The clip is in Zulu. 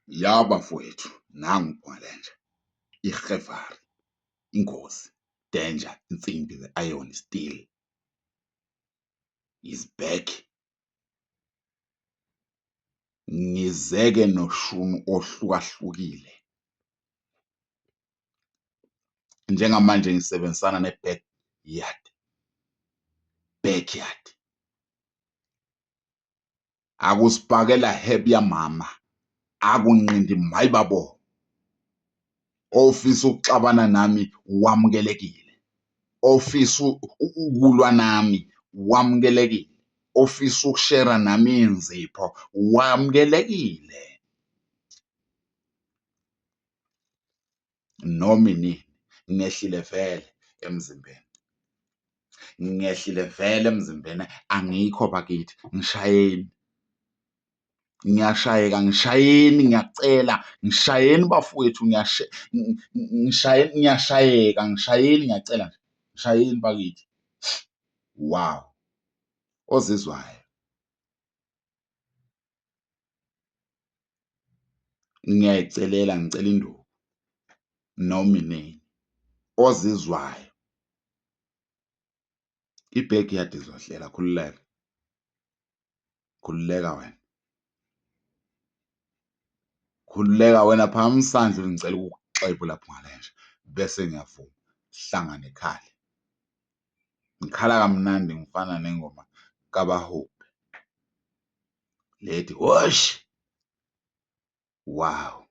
Ya bafowethu, nangu uBhungaleja, iGevaри, ingozi, danger, insimbi, the iron steel is back. Ngizeke noshunu ohlukahlukile. Njengamanje ngisebenzisana backyard. Akusibhakela heb yamama, akunqindi mayibabo. Ofisa ukuxabana nami wamukelekile. Ofisa ukulwa nami wamukelekile. Ofisa ukushera nami inzipho wamukelekile. Noma inini ngehlile vele emzimbeni. Ngehlile vele emzimbeni, angikho bakithi, ngishayeni. Ngiyashayeka, ngishayeni, ngiyacela, ngishayeni bafowethu, ngiyashayeka, ngishayeni, ngiyacela nje, ngishayeni bakithi. Wow, ozizwayo, ngiyayicelela, ngicela induku noma inini. Ozizwayo, i-backyard izohlela, khululeka, khululeka wena, khululeka wena, phakamisa isandla ngicela ukukuxebula Bhungaleja, bese ngiyavuma sihlangane ekhaya. Ngikhala kamnandi, ngifana nengoma kaBahope lethi wosh, wow.